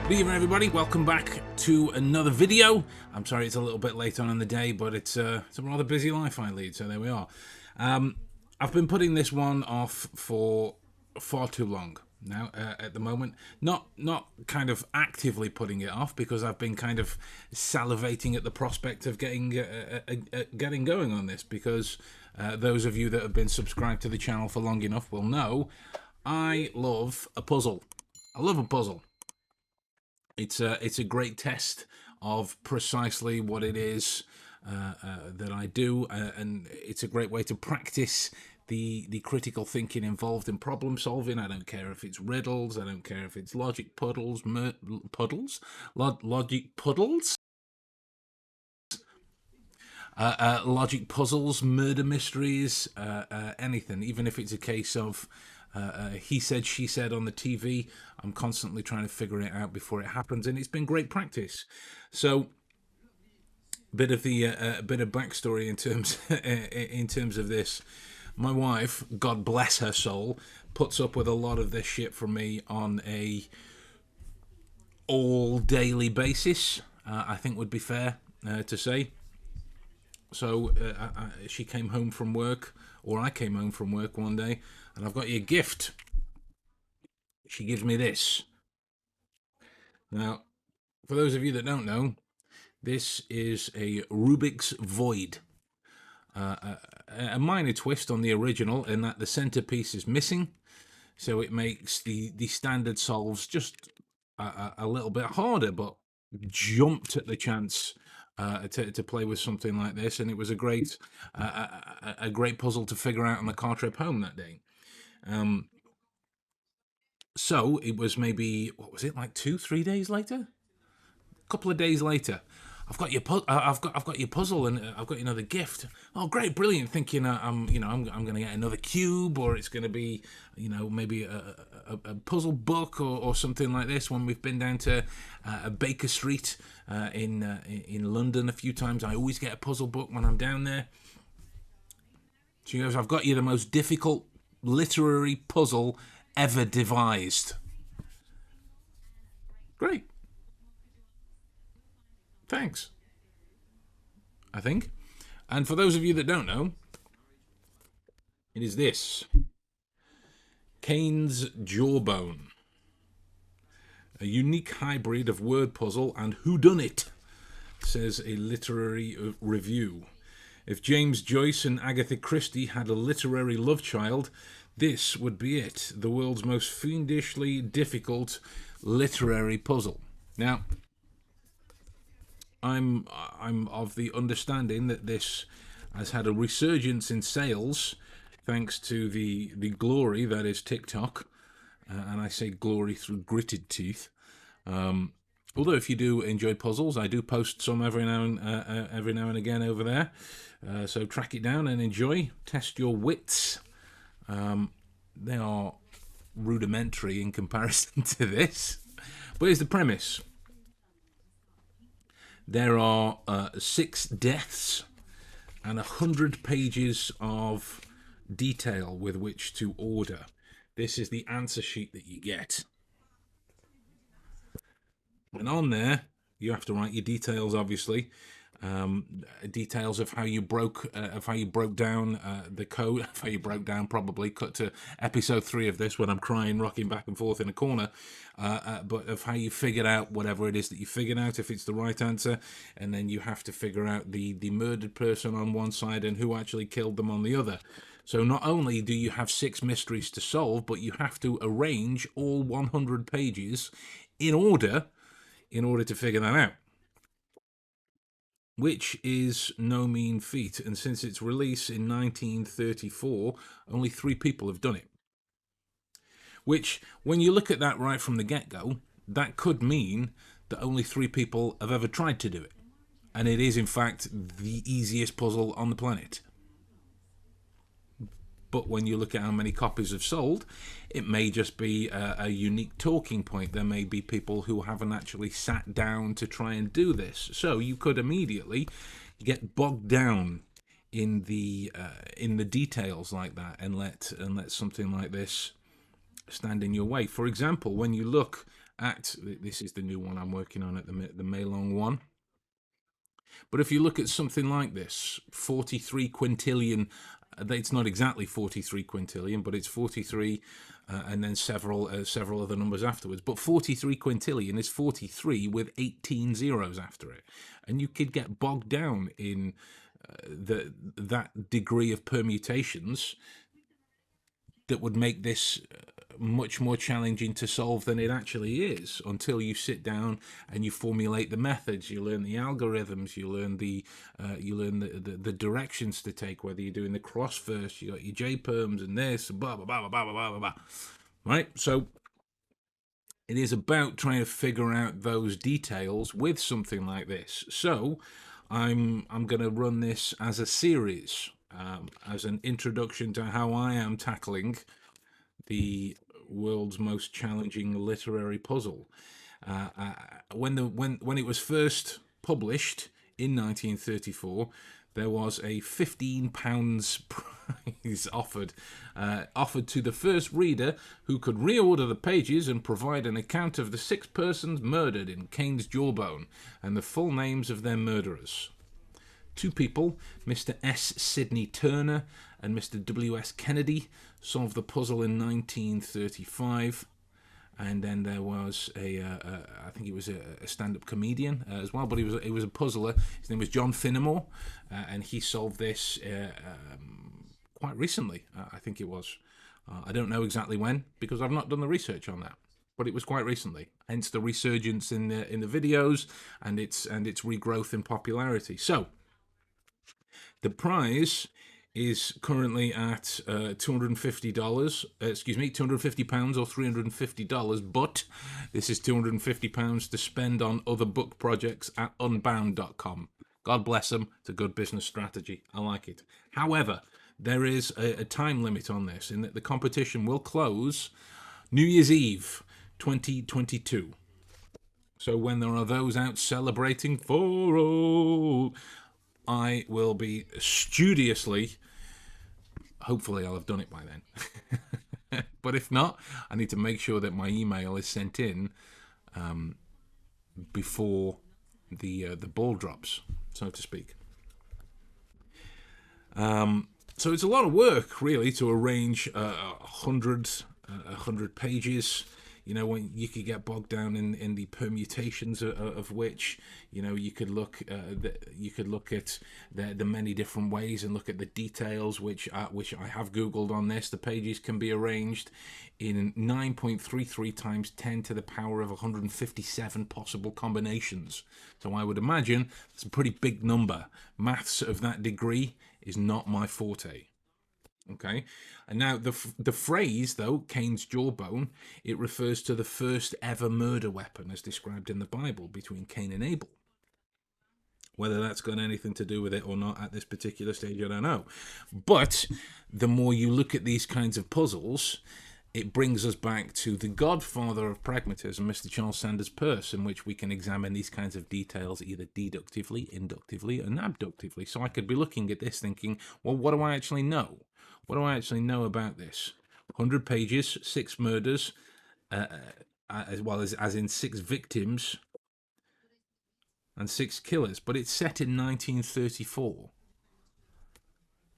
Good evening, everybody. Welcome back to another video. I'm sorry it's a little bit late on in the day, but it's a rather busy life I lead, so there we are. I've been putting this one off for far too long now at the moment. Not kind of actively putting it off, because I've been kind of salivating at the prospect of getting going on this, because those of you that have been subscribed to the channel for long enough will know I love a puzzle. I love a puzzle. It's a great test of precisely what it is that I do, and it's a great way to practice the critical thinking involved in problem solving. I don't care if it's riddles, I don't care if it's logic puddles, logic puddles, logic puzzles, murder mysteries, anything. Even if it's a case of he said, she said on the TV, I'm constantly trying to figure it out before it happens, and it's been great practice. So, bit of backstory in terms of this. My wife, God bless her soul, puts up with a lot of this shit from me on a all daily basis. I think would be fair to say. So she came home from work, or I came home from work one day, and I've got you a gift. She gives me this. Now, for those of you that don't know, this is a Rubik's Void. A minor twist on the original in that the centerpiece is missing, so it makes the standard solves just a little bit harder, but jumped at the chance to play with something like this, and it was a great puzzle to figure out on the car trip home that day. So it was maybe, what was it, like 2-3 days later? A couple of days later, I've got your puzzle, and I've got you another gift. Oh, great, brilliant! Thinking I'm going to get another cube, or it's going to be, maybe a puzzle book or something like this. When we've been down to Baker Street in London a few times, I always get a puzzle book when I'm down there. She goes, I've got you the most difficult literary puzzle ever devised. Great. Thanks. I think. And for those of you that don't know, it is this. Cains Jawbone. A unique hybrid of word puzzle and whodunit, says a literary review. If James Joyce and Agatha Christie had a literary love child, this would be it. The world's most fiendishly difficult literary puzzle. Now, I'm of the understanding that this has had a resurgence in sales thanks to the glory that is TikTok, and I say glory through gritted teeth. Although if you do enjoy puzzles, I do post some every now and again over there. So track it down and enjoy. Test your wits. They are rudimentary in comparison to this. But here's the premise. There are 6 deaths and 100 pages of detail with which to order. This is the answer sheet that you get. And on there, you have to write your details, obviously. Details of how you broke down the code, how you broke down, probably cut to episode 3 of this when I'm crying, rocking back and forth in a corner, but of how you figured out whatever it is that you figured out, if it's the right answer, and then you have to figure out the murdered person on one side and who actually killed them on the other. So not only do you have 6 mysteries to solve, but you have to arrange all 100 pages in order to figure that out, which is no mean feat. And since its release in 1934, only 3 people have done it. Which, when you look at that right from the get-go, that could mean that only 3 people have ever tried to do it. And it is, in fact, the easiest puzzle on the planet. But when you look at how many copies have sold, it may just be a unique talking point. There may be people who haven't actually sat down to try and do this. So you could immediately get bogged down in the details like that, and let something like this stand in your way. For example, when you look this is the new one I'm working on at the Meilong one. But if you look at something like this, 43 quintillion, it's not exactly 43 quintillion, but it's 43 and then several other numbers afterwards. But 43 quintillion is 43 with 18 zeros after it. And you could get bogged down in that degree of permutations that would make this much more challenging to solve than it actually is, until you sit down and you formulate the methods, you learn the algorithms, you learn the directions to take, whether you're doing the cross first, you got your J-perms and this, blah, blah, blah, blah, blah, blah, blah. Right? So it is about trying to figure out those details with something like this. So I'm going to run this as a series, as an introduction to how I am tackling the world's most challenging literary puzzle. When it was first published in 1934, there was a £15 prize offered to the first reader who could reorder the pages and provide an account of the 6 persons murdered in Cain's Jawbone and the full names of their murderers. 2 people, Mr. S. Sidney Turner and Mr. W.S. Kennedy, solved the puzzle in 1935. And then there was I think he was a stand-up comedian as well, but he was a puzzler. His name was John Finnemore, and he solved this quite recently, I think it was. I don't know exactly when, because I've not done the research on that, but it was quite recently. Hence the resurgence in the videos and its regrowth in popularity. So the prize is currently at $250. £250 or $350. But this is £250 to spend on other book projects at unbound.com. God bless them. It's a good business strategy. I like it. However, there is a time limit on this, in that the competition will close New Year's Eve 2022. So when there are those out celebrating for all, I will be studiously, hopefully I'll have done it by then. But if not, I need to make sure that my email is sent in before the ball drops, so to speak. So it's a lot of work, really, to arrange 100 pages. You know, when you could get bogged down in the permutations of which, you know, you could look at the many different ways and look at the details, which I have Googled on this. The pages can be arranged in 9.33 times 10 to the power of 157 possible combinations. So I would imagine it's a pretty big number. Maths of that degree is not my forte. Okay, and now the phrase, though, Cain's Jawbone, it refers to the first ever murder weapon as described in the Bible between Cain and Abel. Whether that's got anything to do with it or not at this particular stage, I don't know. But the more you look at these kinds of puzzles, it brings us back to the godfather of pragmatism, Mr. Charles Sanders Peirce, in which we can examine these kinds of details either deductively, inductively, and abductively. So I could be looking at this thinking, well, what do I actually know? What do I actually know about this? 100 pages, 6 murders, as well as in 6 victims and 6 killers. But it's set in 1934.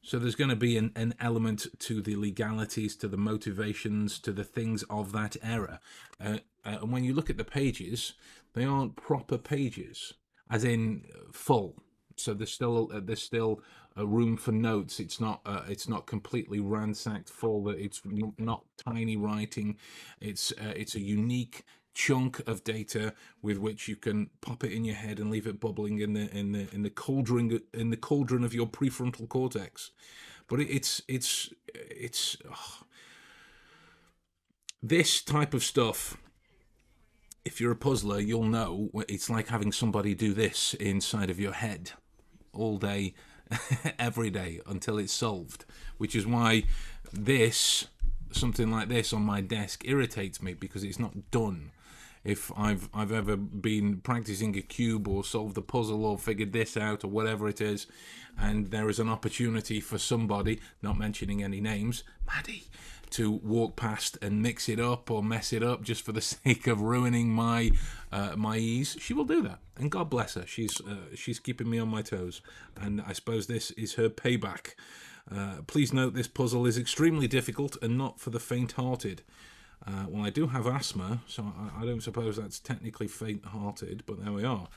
So there's going to be an element to the legalities, to the motivations, to the things of that era. And when you look at the pages, they aren't proper pages, as in full. So there's still a room for notes. It's not completely ransacked full. It's not tiny writing. It's a unique chunk of data with which you can pop it in your head and leave it bubbling in the cauldron of your prefrontal cortex. But it's this type of stuff. If you're a puzzler, you'll know it's like having somebody do this inside of your head all day, every day, until it's solved. Which is why something like this on my desk irritates me, because it's not done. if I've ever been practicing a cube or solved a puzzle or figured this out or whatever it is, and there is an opportunity for somebody, not mentioning any names, Maddie, to walk past and mix it up or mess it up just for the sake of ruining my my ease, she will do that. And God bless her. She's keeping me on my toes, and I suppose this is her payback. Please note this puzzle is extremely difficult and not for the faint-hearted. Well, I do have asthma, so I don't suppose that's technically faint-hearted, but there we are.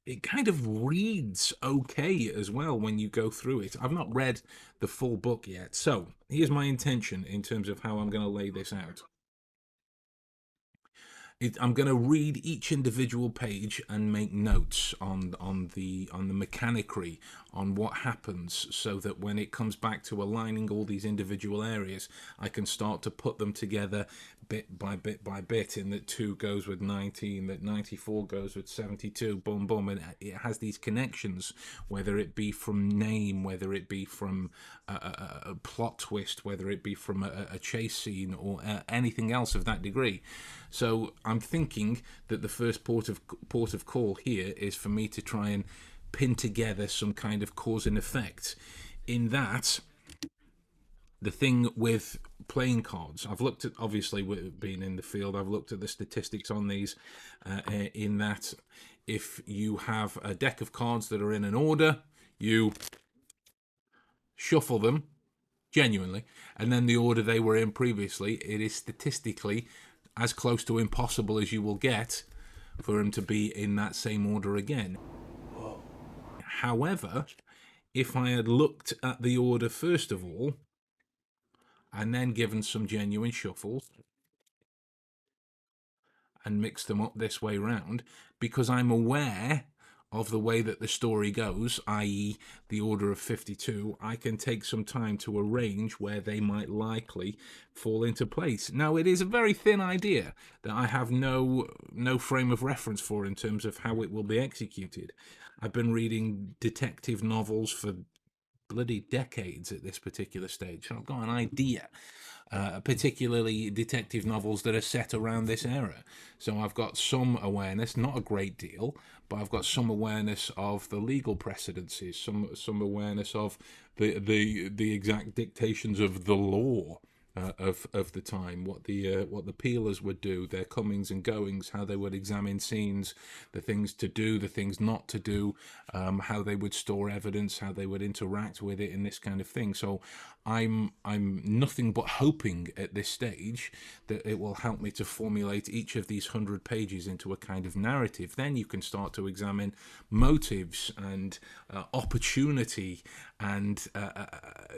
It kind of reads okay as well when you go through it. I've not read the full book yet, so here's my intention in terms of how I'm going to lay this out. I'm going to read each individual page and make notes on the mechanicry, on what happens, so that when it comes back to aligning all these individual areas, I can start to put them together bit by bit by bit. In that 2 goes with 19, that 94 goes with 72, boom boom, and it has these connections, whether it be from name, whether it be from a plot twist, whether it be from a chase scene, or anything else of that degree. So I'm thinking that the first port of call here is for me to try and pin together some kind of cause and effect. In that, the thing with playing cards, I've looked at, obviously being in the field, I've looked at the statistics on these, in that if you have a deck of cards that are in an order, you shuffle them genuinely, and then the order they were in previously, it is statistically as close to impossible as you will get for them to be in that same order again. However, if I had looked at the order first of all, and then given some genuine shuffles, and mixed them up this way round, because I'm aware of the way that the story goes, i.e. the order of 52, I can take some time to arrange where they might likely fall into place. Now, it is a very thin idea that I have no frame of reference for in terms of how it will be executed. I've been reading detective novels for bloody decades at this particular stage, so I've got an idea. Particularly detective novels that are set around this era. So I've got some awareness, not a great deal, but I've got some awareness of the legal precedences, some awareness of the exact dictations of the law. Of the time, what the peelers would do, their comings and goings, how they would examine scenes, the things to do, the things not to do, how they would store evidence, how they would interact with it, and this kind of thing. So I'm nothing but hoping at this stage that it will help me to formulate each of these 100 pages into a kind of narrative. Then you can start to examine motives and opportunity, and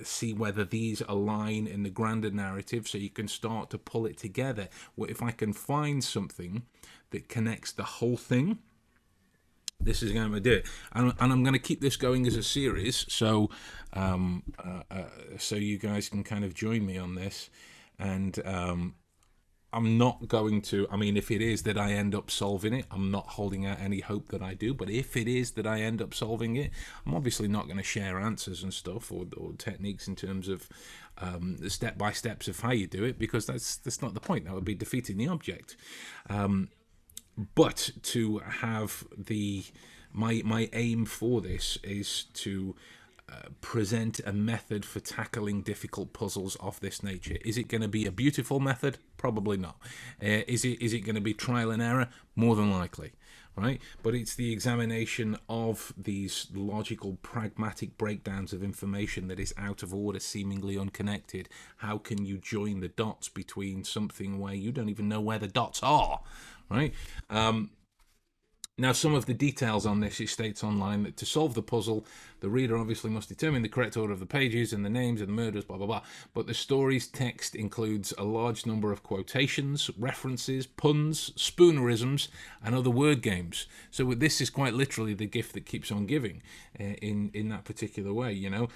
see whether these align in the grander narrative, so you can start to pull it together. Well, if I can find something that connects the whole thing, this is going to do it, and I'm going to keep this going as a series, so so you guys can kind of join me on this. And I'm not going to, I mean, if it is that I end up solving it, I'm not holding out any hope that I do, but if it is that I end up solving it, I'm obviously not going to share answers and stuff, or techniques in terms of the step-by-steps of how you do it, because that's not the point. That would be defeating the object. But to have my aim for this is to present a method for tackling difficult puzzles of this nature. Is it going to be a beautiful method? Probably not. Is it going to be trial and error? More than likely, right? But it's the examination of these logical, pragmatic breakdowns of information that is out of order, seemingly unconnected. How can you join the dots between something where you don't even know where the dots are, right? Now, some of the details on this, it states online that to solve the puzzle, the reader obviously must determine the correct order of the pages and the names of the murderers, blah, blah, blah. But the story's text includes a large number of quotations, references, puns, spoonerisms, and other word games. So this is quite literally the gift that keeps on giving in that particular way, you know.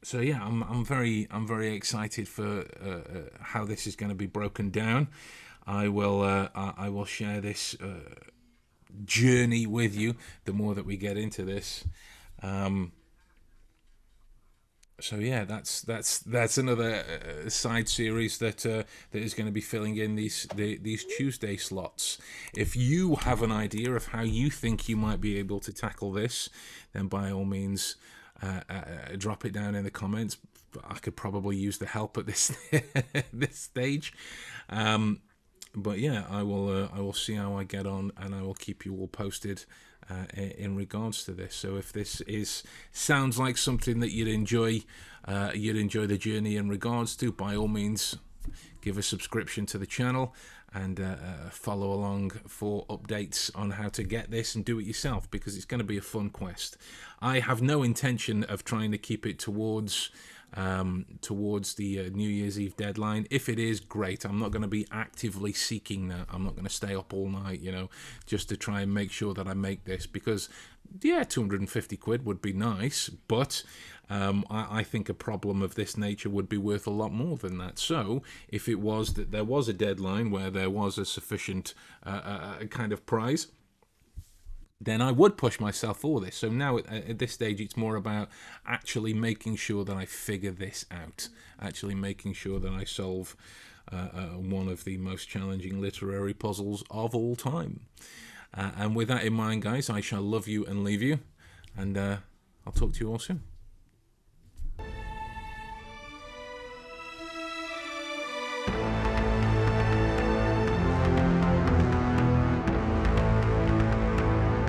So yeah, I'm very excited for how this is going to be broken down. I will share this journey with you the more that we get into this. So yeah, that's another side series that that is going to be filling in these Tuesday slots. If you have an idea of how you think you might be able to tackle this, then by all means, drop it down in the comments. I could probably use the help at this this stage. But yeah, I will see how I get on, and I will keep you all posted in regards to this. So if this is sounds like something that you'd enjoy the journey in regards to, by all means, give a subscription to the channel and follow along for updates on how to get this and do it yourself, because it's going to be a fun quest. I have no intention of trying to keep it towards the New Year's Eve deadline. If it is, great. I'm not going to be actively seeking that. I'm not going to stay up all night, just to try and make sure that I make this, because yeah, 250 quid would be nice, but I think a problem of this nature would be worth a lot more than that. So if it was that there was a deadline where there was a sufficient kind of prize, then I would push myself for this. So now at this stage, it's more about actually making sure that I figure this out, actually making sure that I solve one of the most challenging literary puzzles of all time. And with that in mind, guys, I shall love you and leave you, and I'll talk to you all soon.